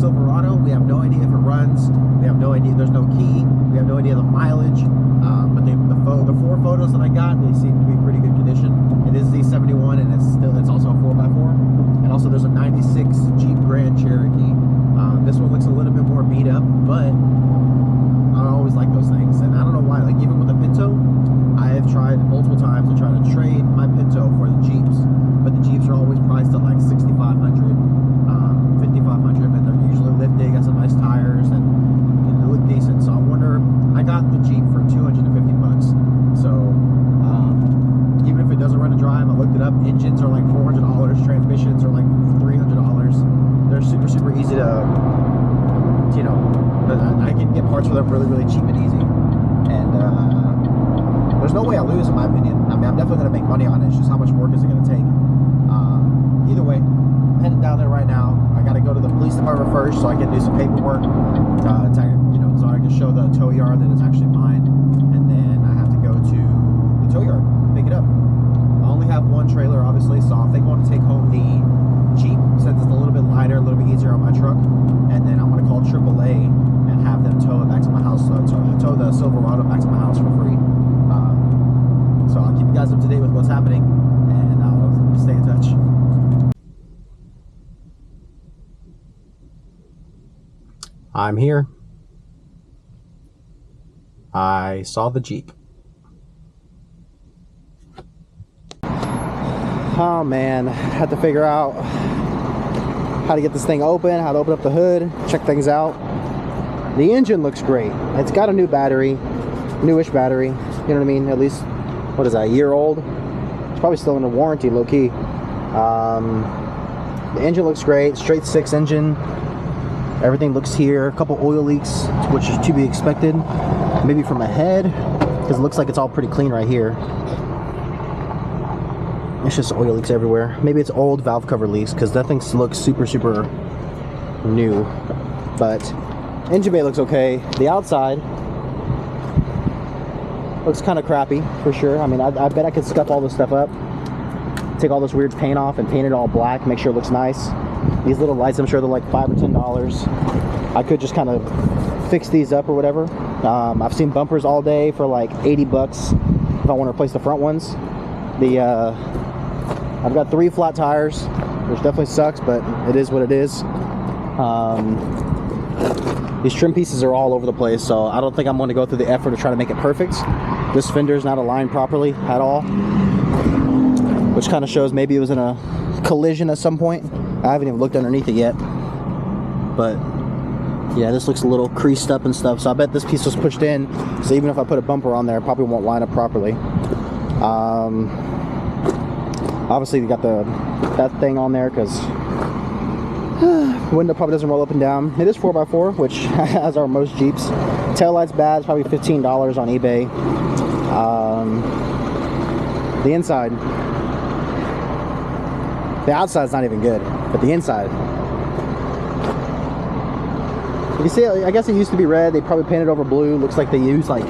Silverado. We have no idea if it runs. We have no idea. There's no key. We have no idea the mileage. But the 4 photos that I got, they seem to be pretty good condition. It is the 71, and it's also a 4x4. And also there's a 96 Jeep Grand Cherokee. This one looks a little bit more beat up, but I always like those things. And I don't know why. Like even with the Pinto, I have tried multiple times to try to trade my Pinto for the Jeeps, but the Jeeps are always priced at like $6,500, $5,500, and they're usually lifted, got some nice tires, and they look decent. So I wonder, I got the Jeep for $250 bucks. So even if it doesn't run a drive, I looked it up. Engines are like $400, transmissions are like $300. They're super easy to, you know, I can get parts for them really cheap and easy. And there's no way I lose, in my opinion. I mean, I'm definitely going to make money on it. It's just how much work is it going to take? Either way, I'm heading down there right now. I got to go to the police department first so I can do some paperwork, you know, so I can show the tow yard that it's actually mine. And then I have to go to the tow yard, pick it up. I only have one trailer, obviously, so if they want to take home the Jeep, since it's a little bit lighter, a little bit easier on my truck, and then I'm going to call AAA and have them tow it back to my house, tow the Silverado back to my house for free. So I'll keep you guys up to date with what's happening, and I'll stay in touch. I'm here. I saw the Jeep. Oh man, had to figure out how to get this thing open, how to open up the hood, check things out. The engine looks great. It's got a new battery, newish battery, you know what I mean? At least, what is that, a year old? It's probably still under warranty, low key. The engine looks great, straight 6 engine. Everything looks here. A couple oil leaks, which is to be expected. Maybe from ahead, because it looks like it's all pretty clean right here. It's just oil leaks everywhere. Maybe it's old valve cover leaks, because that thing looks super new. But engine bay looks okay. The outside looks kind of crappy for sure. I mean, I bet I could scuff all this stuff up, take all this weird paint off and paint it all black, make sure it looks nice. These little lights, I'm sure they're like $5 or $10. I could just kind of fix these up or whatever. I've seen bumpers all day for like 80 bucks if I want to replace the front ones. I've got 3 flat tires, which definitely sucks, but it is what it is. These trim pieces are all over the place, so I don't think I'm going to go through the effort to try to make it perfect. This fender's not aligned properly at all, which kind of shows maybe it was in a collision at some point. I haven't even looked underneath it yet, but yeah, this looks a little creased up and stuff, so I bet this piece was pushed in, so even if I put a bumper on there, it probably won't line up properly. Obviously you got that thing on there because window probably doesn't roll up and down. It is 4x4, which as are most Jeeps. Tail light's bad, it's probably $15 on eBay. The inside, the outside's not even good, but the inside, you can see, I guess it used to be red. They probably painted over blue. Looks like they used like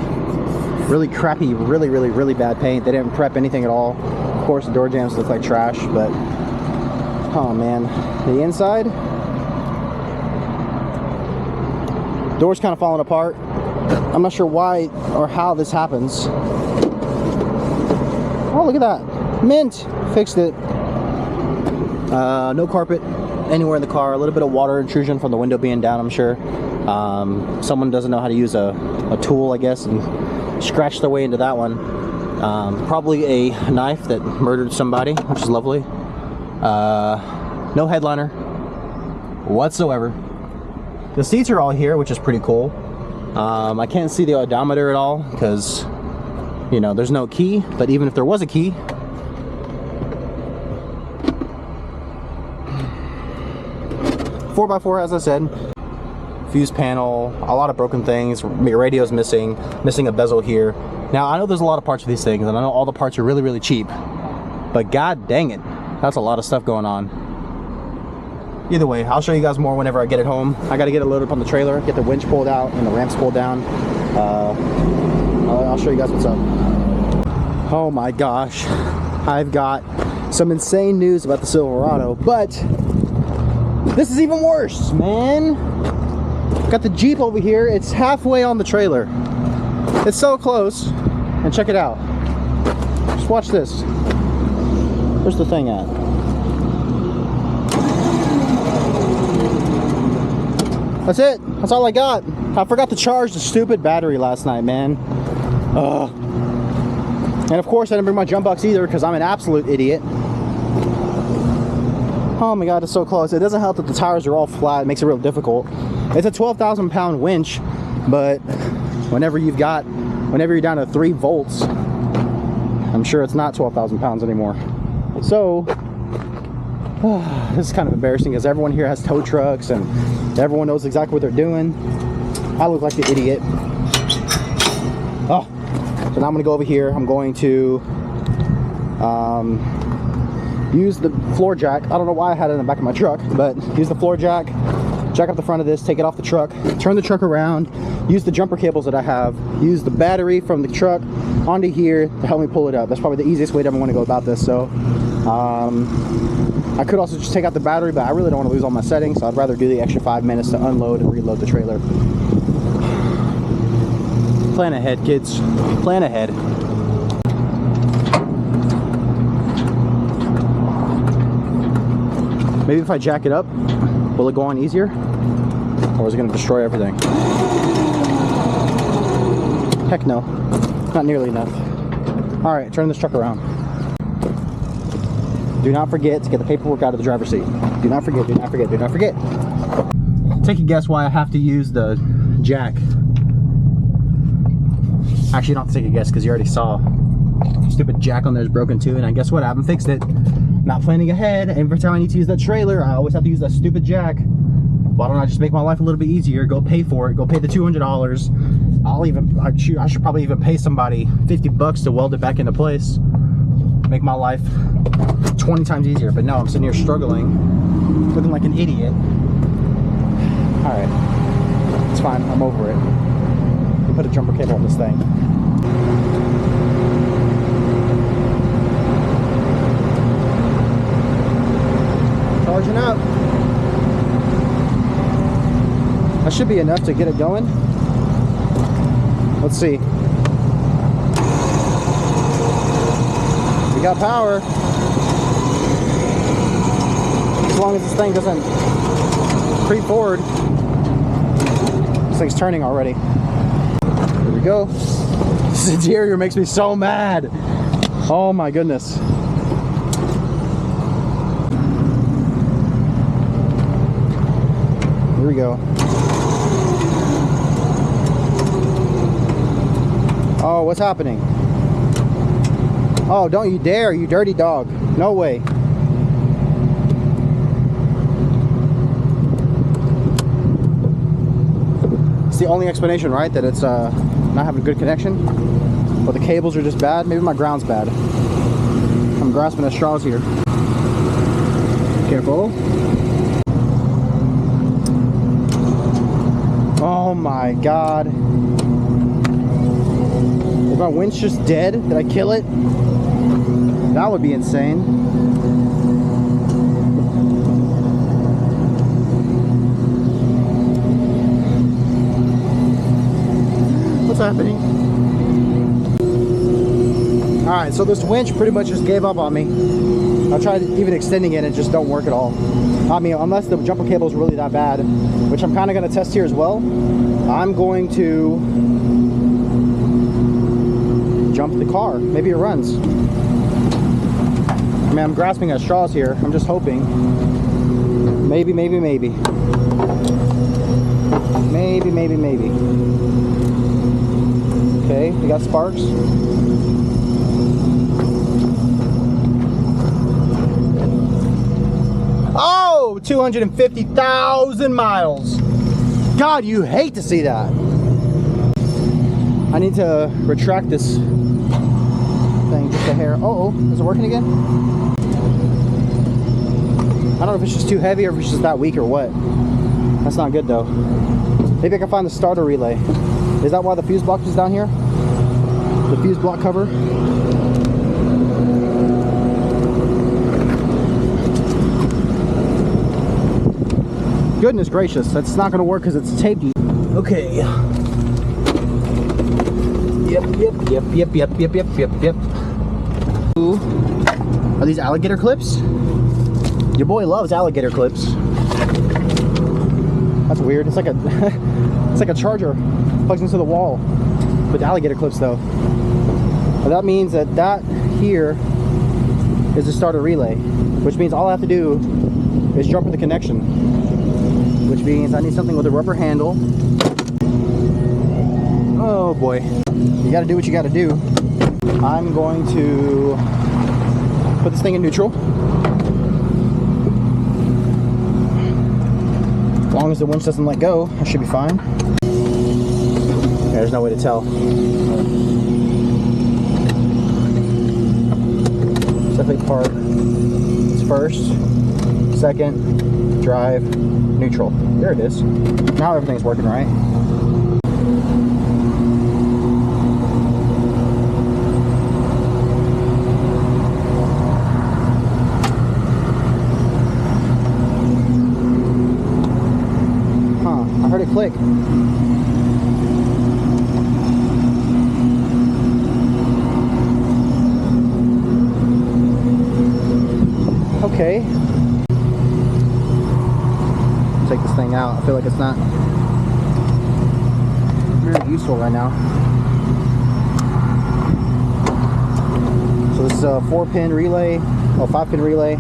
really crappy, really bad paint. They didn't prep anything at all. Of course, the door jambs look like trash, but oh man, the inside, door's kind of falling apart. I'm not sure why or how this happens. Oh, look at that, mint, fixed it. No carpet anywhere in the car. A little bit of water intrusion from the window being down, I'm sure. Someone doesn't know how to use a tool, I guess, and scratched their way into that one. Probably a knife that murdered somebody, which is lovely. No headliner whatsoever. The seats are all here, which is pretty cool. I can't see the odometer at all because, you know, there's no key, but even if there was a key, 4x4, as I said. Fuse panel, a lot of broken things. Your radio's missing a bezel here. Now, I know there's a lot of parts of these things, and I know all the parts are really cheap, but god dang it, that's a lot of stuff going on. Either way, I'll show you guys more whenever I get it home. I gotta get it loaded up on the trailer, get the winch pulled out and the ramps pulled down. I'll show you guys what's up. Oh my gosh, I've got some insane news about the Silverado, but This is even worse, man. Got the Jeep over here. It's halfway on the trailer. It's so close. And check it out. Just watch this. Where's the thing at? That's it. That's all I got. I forgot to charge the stupid battery last night, man. Ugh. And of course I didn't bring my jump box either because I'm an absolute idiot. Oh my god, it's so close. It doesn't help that the tires are all flat. It makes it real difficult. It's a 12,000 pound winch, but whenever you're down to 3 volts, I'm sure it's not 12,000 pounds anymore. So this is kind of embarrassing because everyone here has tow trucks and everyone knows exactly what they're doing. I look like the idiot. Oh, so now I'm gonna go over here. I'm going to use the floor jack. I don't know why I had it in the back of my truck, but use the floor jack, jack up the front of this, take it off the truck, turn the truck around, use the jumper cables that I have, use the battery from the truck onto here to help me pull it up. That's probably the easiest way to ever want to go about this. So I could also just take out the battery, but I really don't want to lose all my settings, so I'd rather do the extra 5 minutes to unload and reload the trailer. Plan ahead, kids. Plan ahead. Maybe if I jack it up, will it go on easier? Or is it going to destroy everything? Heck no. Not nearly enough. Alright, turn this truck around. Do not forget to get the paperwork out of the driver's seat. Do not forget, do not forget, do not forget. Take a guess why I have to use the jack. Actually, you don't have to take a guess because you already saw. Stupid jack on there is broken too, and I guess what? I haven't fixed it. Not planning ahead. Every time I need to use that trailer, I always have to use that stupid jack. Why don't I just make my life a little bit easier? Go pay for it. Go pay the $200. I should probably even pay somebody 50 bucks to weld it back into place. Make my life 20 times easier. But no, I'm sitting here struggling, looking like an idiot. All right, it's fine. I'm over it. We'll put a jumper cable on this thing. Charging up. That should be enough to get it going. Let's see. We got power. As long as this thing doesn't creep forward. This thing's turning already. Here we go. This interior makes me so mad. Oh my goodness. Here we go. Oh, what's happening? Oh, don't you dare, you dirty dog. No way. It's the only explanation, right? That it's not having a good connection? Or the cables are just bad? Maybe my ground's bad. I'm grasping at straws here. Careful. Oh my god. Is my winch just dead? Did I kill it? That would be insane. What's happening? Alright, so this winch pretty much just gave up on me. I tried even extending it and it just don't work at all. I mean, unless the jumper cable is really that bad, which I'm kind of going to test here as well. I'm going to jump the car. Maybe it runs. I mean, I'm grasping at straws here. I'm just hoping. Maybe, maybe, maybe. Maybe, maybe, maybe. Okay, we got sparks. Oh, 250,000 miles. God, you hate to see that. I need to retract this thing just a hair. Uh-oh, is it working again? I don't know if it's just too heavy or if it's just that weak or what. That's not good though. Maybe I can find the starter relay. Is that why the fuse block is down here? The fuse block cover? Goodness gracious, that's not gonna work because it's taped. Okay. Yep. Ooh. Are these alligator clips? Your boy loves alligator clips. That's weird. It's like a it's like a charger plugs into the wall with alligator clips though. But that means that here is to start a relay, which means all I have to do is jump in the connection, which means I need something with a rubber handle. Oh boy, you got to do what you got to do. I'm going to put this thing in neutral. As long as the winch doesn't let go, I should be fine. There's no way to tell. Definitely park. It's first, second, drive, neutral. There it is. Now everything's working right. I heard it click. Okay. Take this thing out. I feel like it's not very useful right now. So this is a 4-pin relay, or 5-pin relay.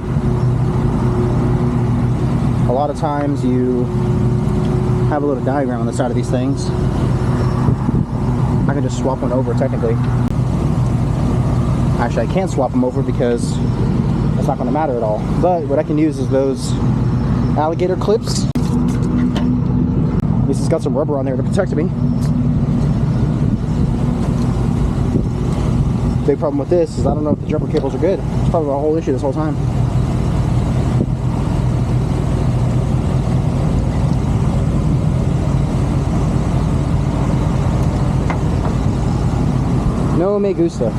A lot of times you have a little diagram on the side of these things. I can just swap one over technically. Actually, I can't swap them over because it's not going to matter at all. But what I can use is those alligator clips. At least it's got some rubber on there to protect me. Big problem with this is I don't know if the jumper cables are good. It's probably the whole issue this whole time. No me gusta.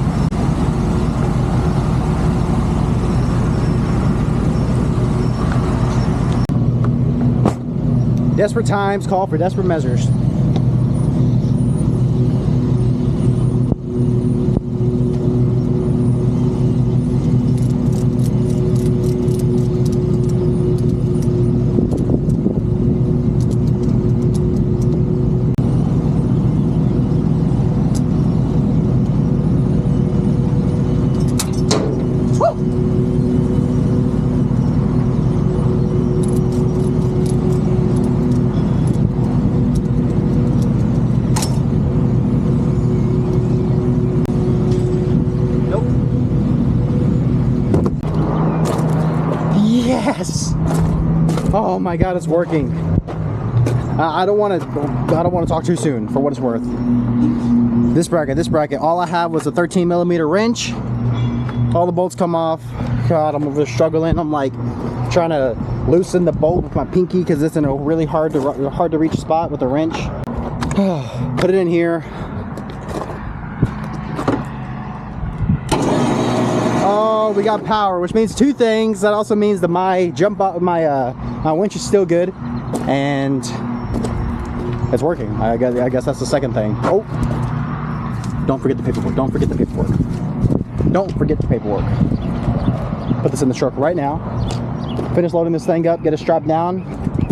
Desperate times call for desperate measures. Yes! Oh my God, it's working. I don't want to talk too soon for what it's worth. This bracket, all I have was a 13mm wrench. All the bolts come off. God, I'm just struggling. I'm like trying to loosen the bolt with my pinky because it's in a really hard to reach spot with a wrench. Put it in here. Oh, we got power, which means two things. That also means that my my winch is still good, and it's working. I guess that's the second thing. Oh, don't forget the paperwork. Don't forget the paperwork. Don't forget the paperwork. Put this in the truck right now. Finish loading this thing up. Get it strapped down.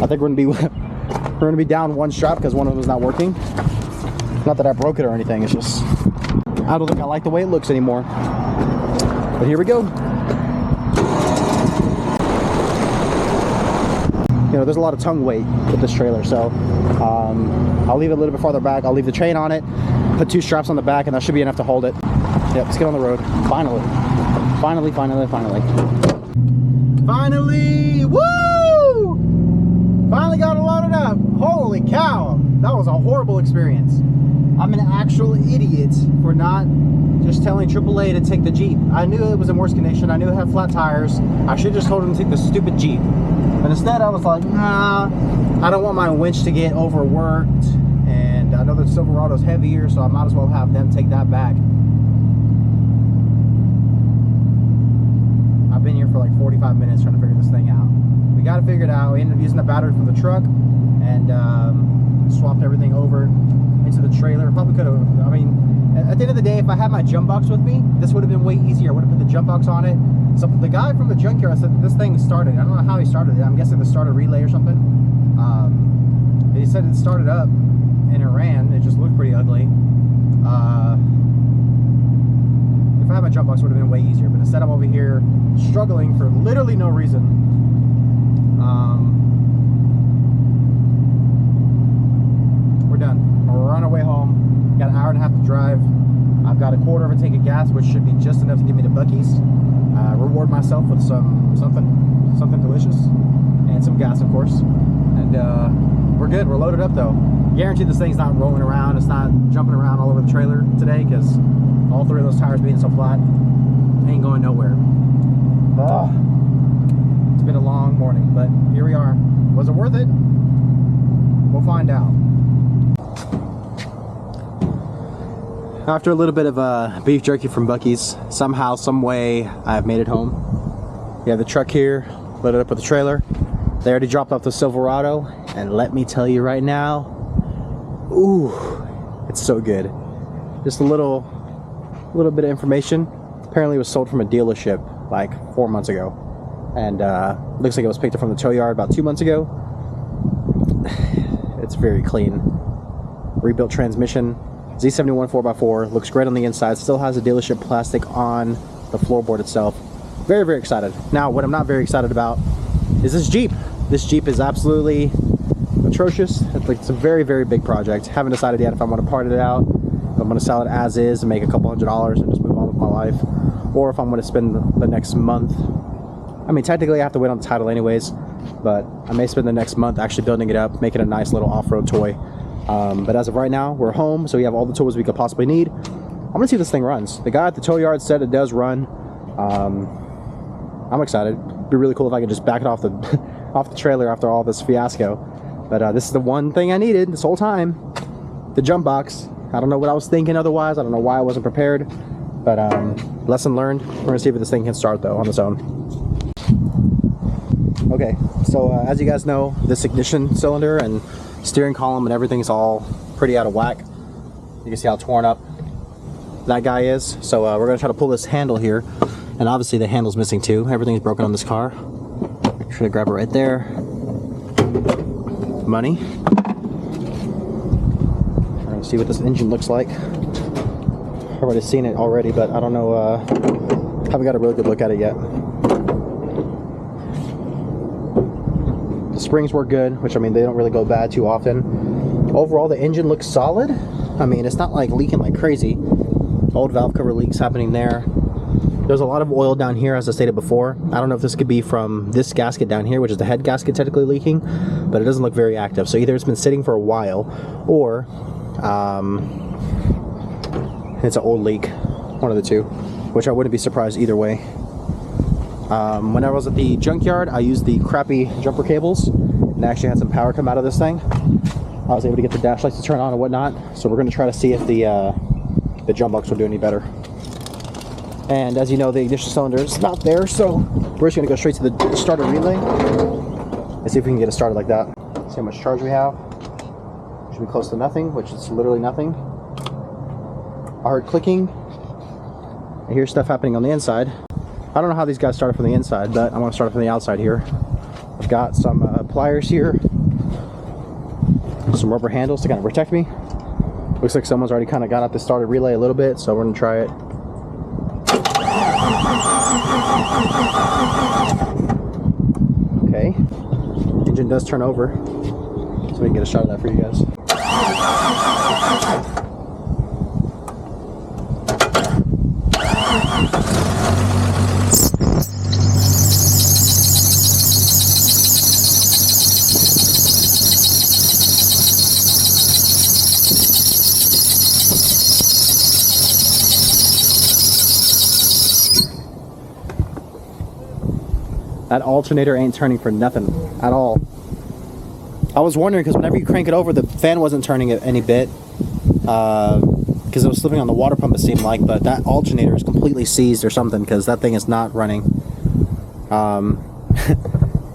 I think we're gonna be down one strap because one of them is not working. Not that I broke it or anything. It's just I don't think I like the way it looks anymore. But here we go. You know, there's a lot of tongue weight with this trailer, so I'll leave it a little bit farther back. I'll leave the chain on it, put two straps on the back, and that should be enough to hold it. Yep, let's get on the road. Finally. Finally. Finally! Woo! Finally got it loaded up. Holy cow! That was a horrible experience. I'm an actual idiot for not just telling AAA to take the Jeep. I knew it was in worse condition. I knew it had flat tires. I should have just told him to take the stupid Jeep. But instead I was like, nah, I don't want my winch to get overworked. And I know the Silverado's heavier, so I might as well have them take that back. I've been here for like 45 minutes trying to figure this thing out. we got it figured out. We ended up using the battery from the truck and swapped everything over into the trailer. Probably could have, I mean, at the end of the day, if I had my jump box with me, this would have been way easier. I would have put the jump box on it. So the guy from the junkyard said this thing started. I don't know how he started it. I'm guessing the starter relay or something. He said it started up and it ran. It just looked pretty ugly. If I had my jump box, it would have been way easier. But instead, I'm over here struggling for literally no reason. We're done. We're on our way home. Got an hour and a half to drive. I've got a quarter of a tank of gas, which should be just enough to get me to Buc-ee's. Reward myself with something delicious and some gas, of course. And we're good. We're loaded up though. Guaranteed this thing's not rolling around. It's not jumping around all over the trailer today because all three of those tires being so flat ain't going nowhere. It's been a long morning, but here we are. Was it worth it? We'll find out. After a little bit of beef jerky from Buc-ee's, somehow, some way, I've made it home. We have the truck here, loaded up with the trailer. They already dropped off the Silverado, and let me tell you right now, ooh, it's so good. Just a little bit of information. Apparently it was sold from a dealership like 4 months ago, and looks like it was picked up from the tow yard about 2 months ago. It's very clean. Rebuilt transmission. Z71 4x4, looks great on the inside, still has the dealership plastic on the floorboard itself. Very, very excited. Now, what I'm not very excited about is this Jeep. This Jeep is absolutely atrocious. It's a very, very big project. Haven't decided yet if I want to part it out, if I'm going to sell it as is and make a couple $100s and just move on with my life, or if I'm going to spend the next month. I mean, technically I have to wait on the title anyways, but I may spend the next month actually building it up, making a nice little off-road toy. But as of right now, we're home, so we have all the tools we could possibly need. I'm gonna see if this thing runs. The guy at the tow yard said it does run. I'm excited. It'd be really cool if I could just back it off the off the trailer after all this fiasco. But this is the one thing I needed this whole time, the jump box. I don't know what I was thinking otherwise. I don't know why I wasn't prepared. But lesson learned. We're gonna see if this thing can start though on its own. Okay, so as you guys know, this ignition cylinder and steering column and everything's all pretty out of whack. You can see how torn up that guy is. So we're gonna try to pull this handle here, and obviously the handle's missing too. Everything's broken on this car. Make sure to grab it right there. Money. We're gonna see what this engine looks like. I've already seen it already, but I don't know. Haven't got a really good look at it yet. Springs work good, which I mean they don't really go bad too often. Overall the engine looks solid. I mean it's not like leaking like crazy. Old valve cover leaks happening there. There's a lot of oil down here as I stated before. I don't know if this could be from this gasket down here, which is the head gasket technically leaking, but it doesn't look very active. So either it's been sitting for a while or it's an old leak. One of the two, which I wouldn't be surprised either way. Whenever I was at the junkyard, I used the crappy jumper cables and actually had some power come out of this thing. I was able to get the dash lights to turn on and whatnot. So we're going to try to see if the jump box will do any better. And as you know, the ignition cylinder is not there, so we're just going to go straight to the starter relay and see if we can get it started like that. See how much charge we have. Should be close to nothing, which is literally nothing. I heard clicking. I hear stuff happening on the inside. I don't know how these guys started from the inside, but I'm going to start from the outside here. I've got some pliers here, some rubber handles to kind of protect me. Looks like someone's already kind of got out the started relay a little bit, so we're going to try it. Okay, engine does turn over, so we can get a shot of that for you guys. That alternator ain't turning for nothing at all. I was wondering because whenever you crank it over, the fan wasn't turning it any bit because it was slipping on the water pump, it seemed like, but that alternator is completely seized or something because that thing is not running.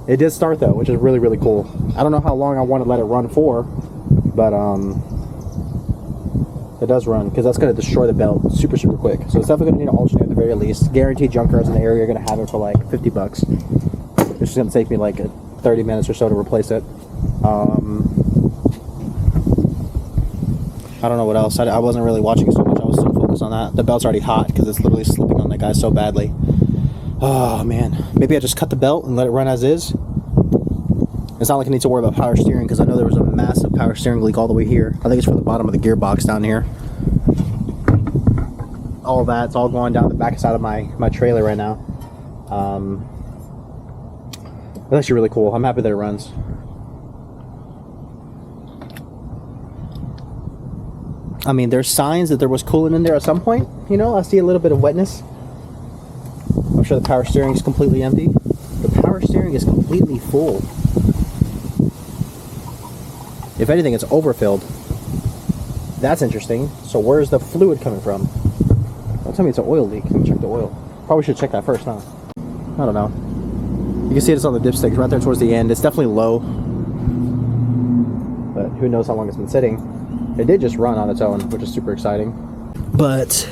It did start though, which is really, really cool. I don't know how long I want to let it run for, but it does run, because that's going to destroy the belt super, super quick. So it's definitely going to need an alternator at the very least. Guaranteed junkyards in the area are going to have it for like 50 bucks. It's just going to take me like 30 minutes or so to replace it. I don't know what else. I wasn't really watching it so much. I was so focused on that. The belt's already hot because it's literally slipping on that guy so badly. Oh man, maybe I just cut the belt and let it run as is. It's not like I need to worry about power steering, because I know there was a massive power steering leak all the way here. I think it's from the bottom of the gearbox down here. All of that's all going down the back side of my trailer right now. That's actually really cool. I'm happy that it runs. I mean, there's signs that there was coolant in there at some point. You know, I see a little bit of wetness. I'm sure the power steering is completely empty. The power steering is completely full. If anything, it's overfilled. That's interesting. So where's the fluid coming from? Don't tell me it's an oil leak. Let me check the oil. Probably should check that first, huh? I don't know. You can see it's on the dipstick right there towards the end. It's definitely low, but who knows how long it's been sitting. It did just run on its own, which is super exciting. But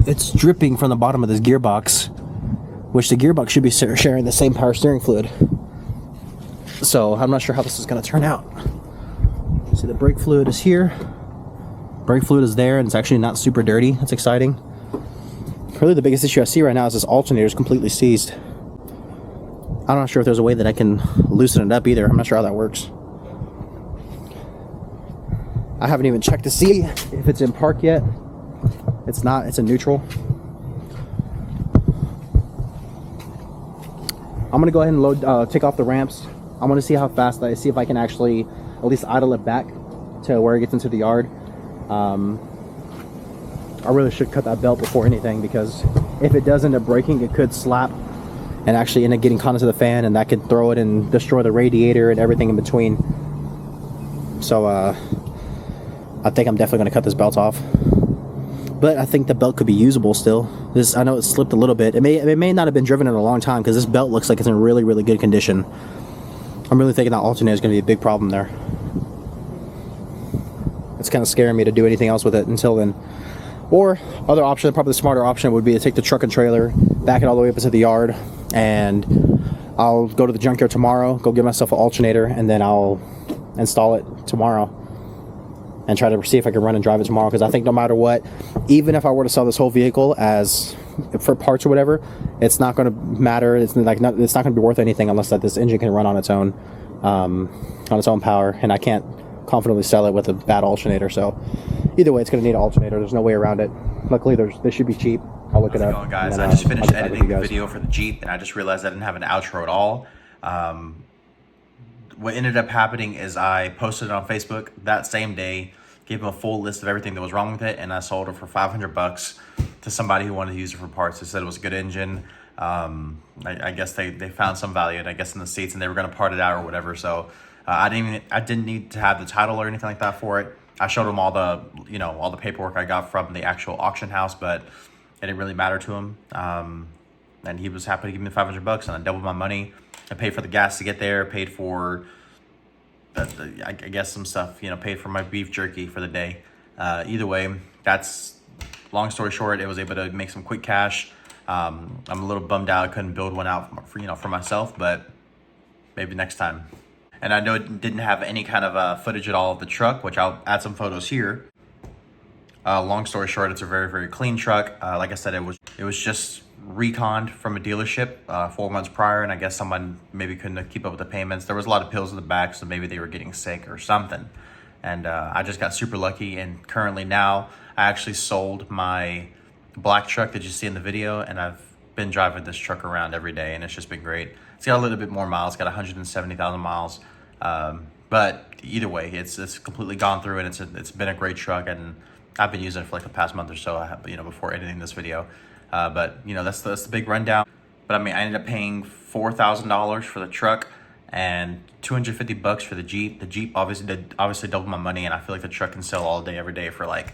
it's dripping from the bottom of this gearbox, which the gearbox should be sharing the same power steering fluid. So I'm not sure how this is going to turn out. See, the brake fluid is here. Brake fluid is there, and it's actually not super dirty. That's exciting. Really, the biggest issue I see right now is this alternator is completely seized. I'm not sure if there's a way that I can loosen it up either. I'm not sure how that works. I haven't even checked to see if it's in park yet. It's not. It's in neutral. I'm gonna go ahead and load, take off the ramps. I'm gonna see how fast see if I can actually at least idle it back to where it gets into the yard. I really should cut that belt before anything, because if it does end up breaking, it could slap and actually end up getting caught into the fan, and that could throw it and destroy the radiator and everything in between. So I think I'm definitely going to cut this belt off. But I think the belt could be usable still. I know it slipped a little bit. It may not have been driven in a long time, because this belt looks like it's in really, really good condition. I'm really thinking that alternator is going to be a big problem there. It's kind of scaring me to do anything else with it until then. Or other option, probably the smarter option, would be to take the truck and trailer, back it all the way up into the yard, and I'll go to the junkyard tomorrow, go get myself an alternator, and then I'll install it tomorrow and try to see if I can run and drive it tomorrow. Because I think no matter what, even if I were to sell this whole vehicle as for parts or whatever, it's not going to matter. It's not going to be worth anything unless that this engine can run on its own power, and I can't confidently sell it with a bad alternator. So either way, it's going to need an alternator. There's no way around it. Luckily, they should be cheap. I'll look it up. How's it going, guys? I just finished editing the video for the Jeep, and I just realized I didn't have an outro at all. What ended up happening is I posted it on Facebook that same day, gave them a full list of everything that was wrong with it, and I sold it for 500 bucks to somebody who wanted to use it for parts. They said it was a good engine. I guess they found some value, and I guess in the States, and they were going to part it out or whatever. So I didn't need to have the title or anything like that for it. I showed him all the paperwork I got from the actual auction house, but it didn't really matter to him. And he was happy to give me 500 bucks, and I doubled my money. I paid for the gas to get there, paid for I guess some stuff, paid for my beef jerky for the day. Either way, that's long story short. It was able to make some quick cash. I'm a little bummed out I couldn't build one out for myself, but maybe next time. And I know it didn't have any kind of footage at all of the truck, which I'll add some photos here. Long story short, it's a very, very clean truck. Like I said, it was just reconned from a dealership 4 months prior, and I guess someone maybe couldn't keep up with the payments. There was a lot of pills in the back, so maybe they were getting sick or something. And I just got super lucky, and currently now I actually sold my black truck that you see in the video, and I've been driving this truck around every day, and it's just been great. It's got a little bit more miles, got 170,000 miles. But either way, it's completely gone through, and it's been a great truck, and I've been using it for like the past month or so, before editing this video. But that's the big rundown. But I mean, I ended up paying $4,000 for the truck and 250 bucks for the Jeep. The Jeep obviously doubled my money, and I feel like the truck can sell all day, every day for like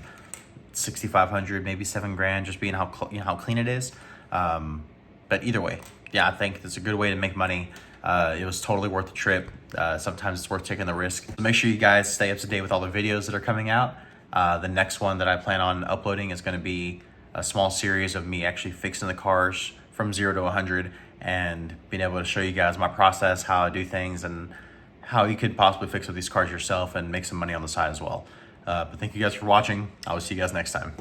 6,500, maybe $7,000, just being how clean it is. But either way, yeah, I think it's a good way to make money. It was totally worth the trip. Sometimes it's worth taking the risk. So make sure you guys stay up to date with all the videos that are coming out. The next one that I plan on uploading is going to be a small series of me actually fixing the cars from 0 to 100 and being able to show you guys my process, how I do things, and how you could possibly fix up these cars yourself and make some money on the side as well. But thank you guys for watching. I will see you guys next time.